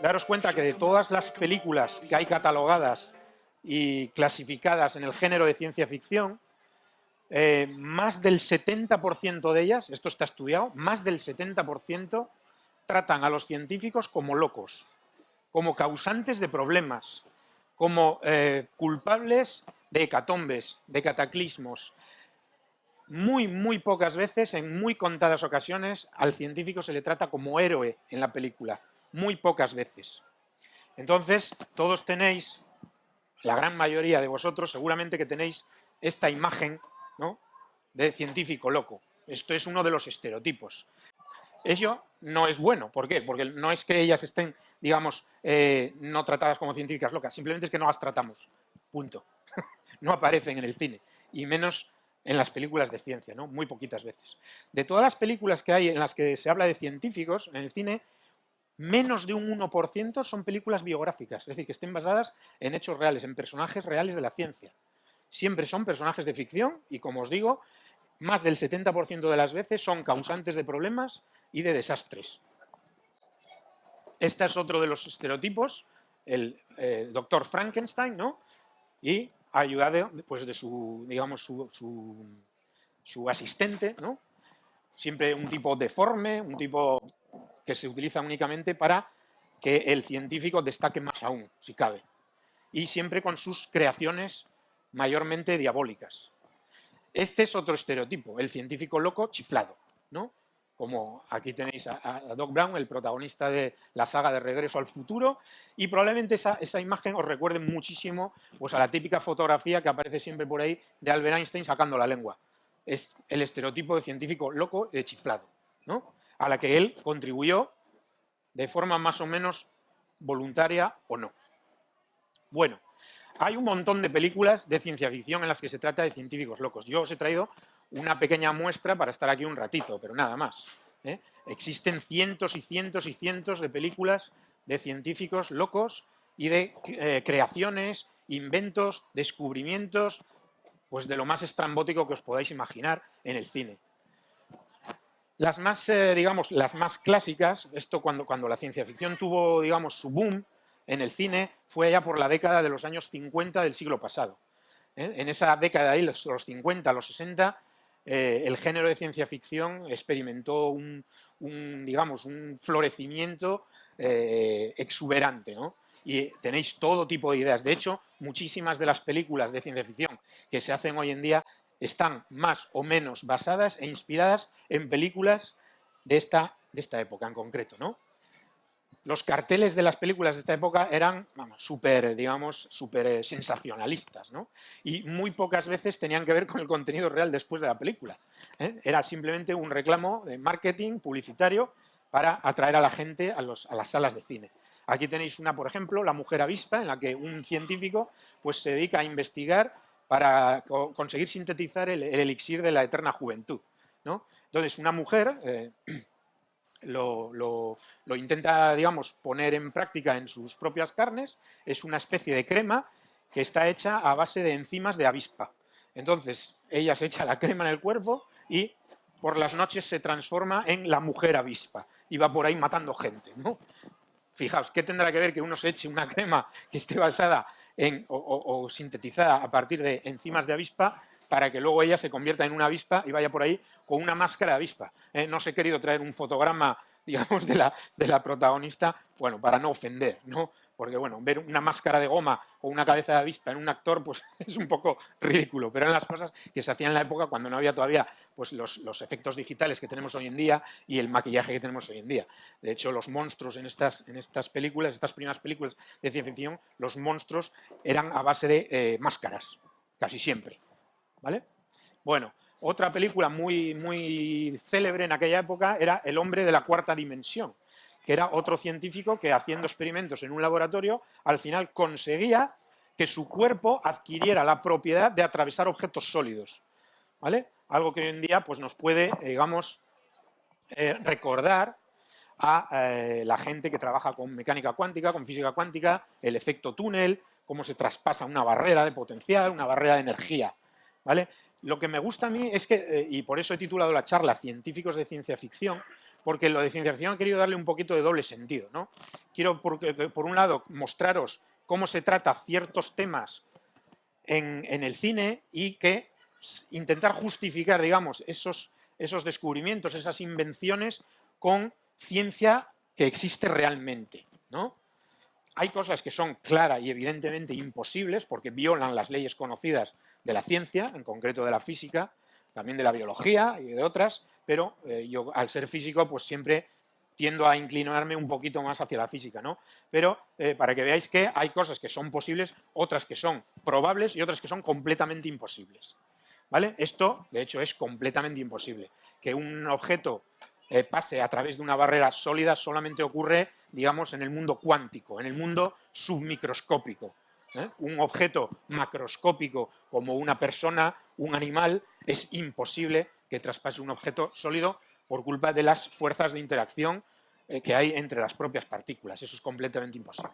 Daros cuenta que de todas las películas que hay catalogadas y clasificadas en el género de ciencia ficción, más del 70% de ellas, esto está estudiado, más del 70% tratan a los científicos como locos, como causantes de problemas, como culpables de hecatombes, de cataclismos. Muy pocas veces, en muy contadas ocasiones, al científico se le trata como héroe en la película. Muy pocas veces. Entonces, todos tenéis, la gran mayoría de vosotros, seguramente que tenéis esta imagen, ¿no?, de científico loco. Esto es uno de los estereotipos. Ello no es bueno. ¿Por qué? Porque no es que ellas estén, digamos, no tratadas como científicas locas, simplemente es que no las tratamos. Punto. No aparecen en el cine. Y menos en las películas de ciencia, ¿no? Muy poquitas veces. De todas las películas que hay en las que se habla de científicos en el cine, menos de un 1% son películas biográficas, es decir, que estén basadas en hechos reales, en personajes reales de la ciencia. Siempre son personajes de ficción y, como os digo, más del 70% de las veces son causantes de problemas y de desastres. Este es otro de los estereotipos, el doctor Frankenstein, ¿no? Y ayudado pues, de su, digamos, su asistente, ¿no? Siempre un tipo deforme, un tipo que se utiliza únicamente para que el científico destaque más aún, si cabe. Y siempre con sus creaciones mayormente diabólicas. Este es otro estereotipo, el científico loco chiflado, ¿no? Como aquí tenéis a Doc Brown, el protagonista de la saga de Regreso al Futuro, y probablemente esa imagen os recuerde muchísimo pues, a la típica fotografía que aparece siempre por ahí de Albert Einstein sacando la lengua. Es el estereotipo de científico loco de chiflado, ¿no?, a la que él contribuyó de forma más o menos voluntaria o no. Bueno, hay un montón de películas de ciencia ficción en las que se trata de científicos locos. Yo os he traído una pequeña muestra para estar aquí un ratito, pero nada más, ¿eh? Existen cientos y cientos y cientos de películas de científicos locos y de creaciones, inventos, descubrimientos, pues de lo más estrambótico que os podáis imaginar en el cine. Las más, digamos, las más clásicas, esto cuando la ciencia ficción tuvo, digamos, su boom en el cine, fue ya por la década de los años 50 del siglo pasado. En esa década, ahí, los 50, los 60, el género de ciencia ficción experimentó digamos, un florecimiento exuberante, ¿no? Y tenéis todo tipo de ideas. De hecho, muchísimas de las películas de ciencia ficción que se hacen hoy en día están más o menos basadas e inspiradas en películas de esta época en concreto, ¿no? Los carteles de las películas de esta época eran súper, digamos, súper sensacionalistas, ¿no? Y muy pocas veces tenían que ver con el contenido real después de la película, ¿eh? Era simplemente un reclamo de marketing publicitario para atraer a la gente a las salas de cine. Aquí tenéis una, por ejemplo, La mujer avispa, en la que un científico pues, se dedica a investigar para conseguir sintetizar el elixir de la eterna juventud, ¿no? Entonces, una mujer lo intenta, digamos, poner en práctica en sus propias carnes. Es una especie de crema que está hecha a base de enzimas de avispa. Entonces, ella se echa la crema en el cuerpo y por las noches se transforma en la mujer avispa y va por ahí matando gente, ¿no? Fijaos, ¿qué tendrá que ver que uno se eche una crema que esté basada o sintetizada a partir de enzimas de avispa para que luego ella se convierta en una avispa y vaya por ahí con una máscara de avispa? No os he querido traer un fotograma, digamos, de la protagonista, bueno, para no ofender, ¿no? Porque, bueno, ver una máscara de goma o una cabeza de avispa en un actor, pues es un poco ridículo, pero eran las cosas que se hacían en la época cuando no había todavía pues, los efectos digitales que tenemos hoy en día y el maquillaje que tenemos hoy en día. De hecho, los monstruos en estas películas, estas primeras películas de ciencia ficción, los monstruos eran a base de máscaras, casi siempre, ¿vale? Bueno, otra película muy célebre en aquella época era El hombre de la cuarta dimensión, que era otro científico que, haciendo experimentos en un laboratorio, al final conseguía que su cuerpo adquiriera la propiedad de atravesar objetos sólidos, ¿vale? Algo que hoy en día pues, nos puede, digamos, recordar a la gente que trabaja con mecánica cuántica, con física cuántica, el efecto túnel, cómo se traspasa una barrera de potencial, una barrera de energía, ¿vale? Lo que me gusta a mí es que, y por eso he titulado la charla Científicos de ciencia ficción, porque lo de ciencia ficción he querido darle un poquito de doble sentido, ¿no? Quiero, por un lado, mostraros cómo se trata ciertos temas en el cine y que intentar justificar, digamos, esos descubrimientos, esas invenciones con ciencia que existe realmente, ¿no? Hay cosas que son clara y evidentemente imposibles porque violan las leyes conocidas de la ciencia, en concreto de la física, también de la biología y de otras, pero yo al ser físico pues siempre tiendo a inclinarme un poquito más hacia la física, ¿no? Pero para que veáis que hay cosas que son posibles, otras que son probables y otras que son completamente imposibles, ¿vale? Esto, de hecho, es completamente imposible. Que un objeto pase a través de una barrera sólida solamente ocurre, digamos, en el mundo cuántico, en el mundo submicroscópico. Un objeto macroscópico como una persona, un animal, es imposible que traspase un objeto sólido por culpa de las fuerzas de interacción que hay entre las propias partículas. Eso es completamente imposible.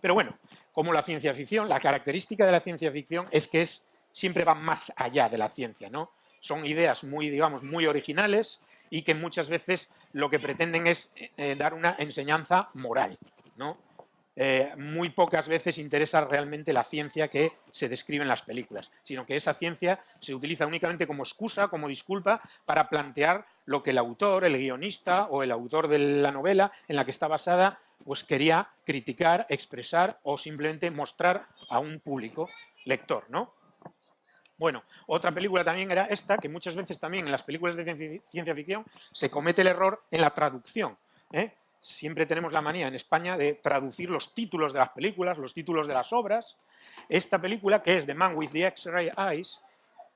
Pero bueno, como la ciencia ficción, la característica de la ciencia ficción es que siempre va más allá de la ciencia, ¿no? Son ideas muy, digamos, muy originales y que muchas veces lo que pretenden es dar una enseñanza moral, ¿no? Muy pocas veces interesa realmente la ciencia que se describe en las películas, sino que esa ciencia se utiliza únicamente como excusa, como disculpa, para plantear lo que el autor, el guionista o el autor de la novela en la que está basada, pues quería criticar, expresar o simplemente mostrar a un público lector, ¿no? Bueno, otra película también era esta, que muchas veces también en las películas de ciencia ficción se comete el error en la traducción, ¿eh? Siempre tenemos la manía en España de traducir los títulos de las películas, los títulos de las obras. Esta película, que es The Man with the X-Ray Eyes,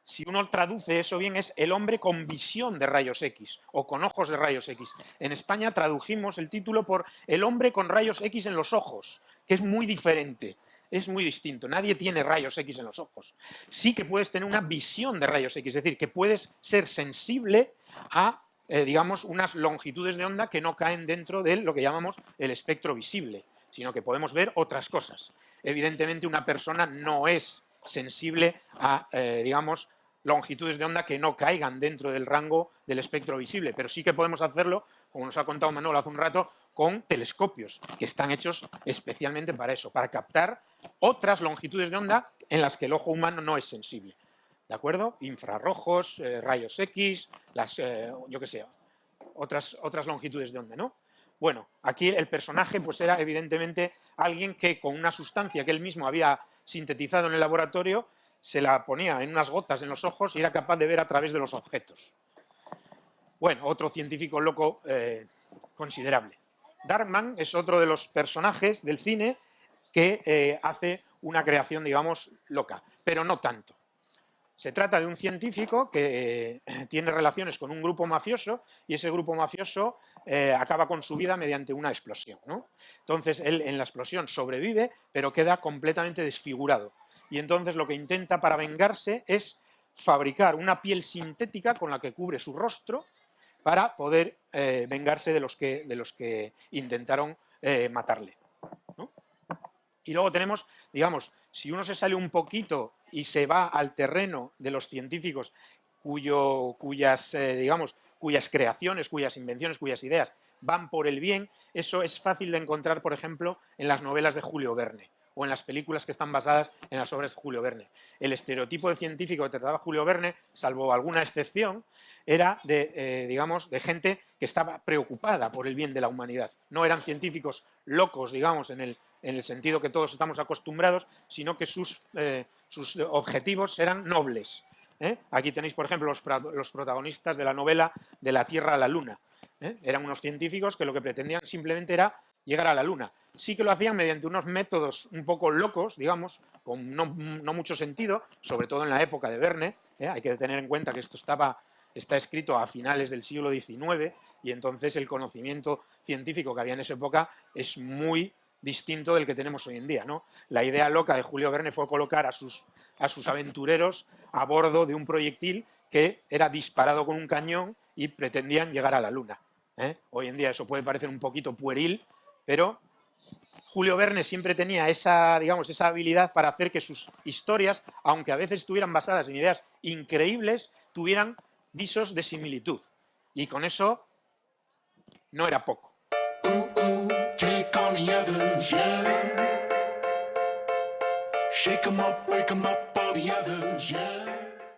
si uno traduce eso bien, es El hombre con visión de rayos X o con ojos de rayos X. En España tradujimos el título por El hombre con rayos X en los ojos, que es muy diferente, es muy distinto. Nadie tiene rayos X en los ojos. Sí que puedes tener una visión de rayos X, es decir, que puedes ser sensible a, digamos, unas longitudes de onda que no caen dentro de lo que llamamos el espectro visible, sino que podemos ver otras cosas. Evidentemente, una persona no es sensible a, digamos, longitudes de onda que no caigan dentro del rango del espectro visible, pero sí que podemos hacerlo, como nos ha contado Manuel hace un rato, con telescopios, que están hechos especialmente para eso, para captar otras longitudes de onda en las que el ojo humano no es sensible. ¿De acuerdo? Infrarrojos, rayos X, yo qué sé, otras longitudes de onda, ¿no? Bueno, aquí el personaje pues era evidentemente alguien que con una sustancia que él mismo había sintetizado en el laboratorio se la ponía en unas gotas en los ojos y era capaz de ver a través de los objetos. Bueno, otro científico loco considerable. Darkman es otro de los personajes del cine que hace una creación, digamos, loca, pero no tanto. Se trata de un científico que tiene relaciones con un grupo mafioso y ese grupo mafioso acaba con su vida mediante una explosión, ¿no? Entonces él en la explosión sobrevive, pero queda completamente desfigurado. Y entonces lo que intenta para vengarse es fabricar una piel sintética con la que cubre su rostro para poder vengarse de los que intentaron matarle, ¿no? Y luego tenemos, digamos, si uno se sale un poquito y se va al terreno de los científicos cuyas creaciones, cuyas invenciones, cuyas ideas van por el bien, eso es fácil de encontrar, por ejemplo, en las novelas de Julio Verne o en las películas que están basadas en las obras de Julio Verne. El estereotipo de científico que trataba Julio Verne, salvo alguna excepción, era digamos, de gente que estaba preocupada por el bien de la humanidad. No eran científicos locos, digamos, en el sentido que todos estamos acostumbrados, sino que sus objetivos eran nobles. Aquí tenéis, por ejemplo, los protagonistas de la novela De la Tierra a la Luna. Eran unos científicos que lo que pretendían simplemente era llegar a la Luna. Sí que lo hacían mediante unos métodos un poco locos, digamos, con no mucho sentido, sobre todo en la época de Verne. Hay que tener en cuenta que esto está escrito a finales del siglo XIX y entonces el conocimiento científico que había en esa época es muy distinto del que tenemos hoy en día, ¿no? La idea loca de Julio Verne fue colocar a sus aventureros a bordo de un proyectil que era disparado con un cañón y pretendían llegar a la Luna. Hoy en día eso puede parecer un poquito pueril, pero Julio Verne siempre tenía esa habilidad para hacer que sus historias, aunque a veces estuvieran basadas en ideas increíbles, tuvieran visos de similitud. Y con eso no era poco. Take on the others, yeah. Shake 'em up, wake 'em up, all the others, yeah.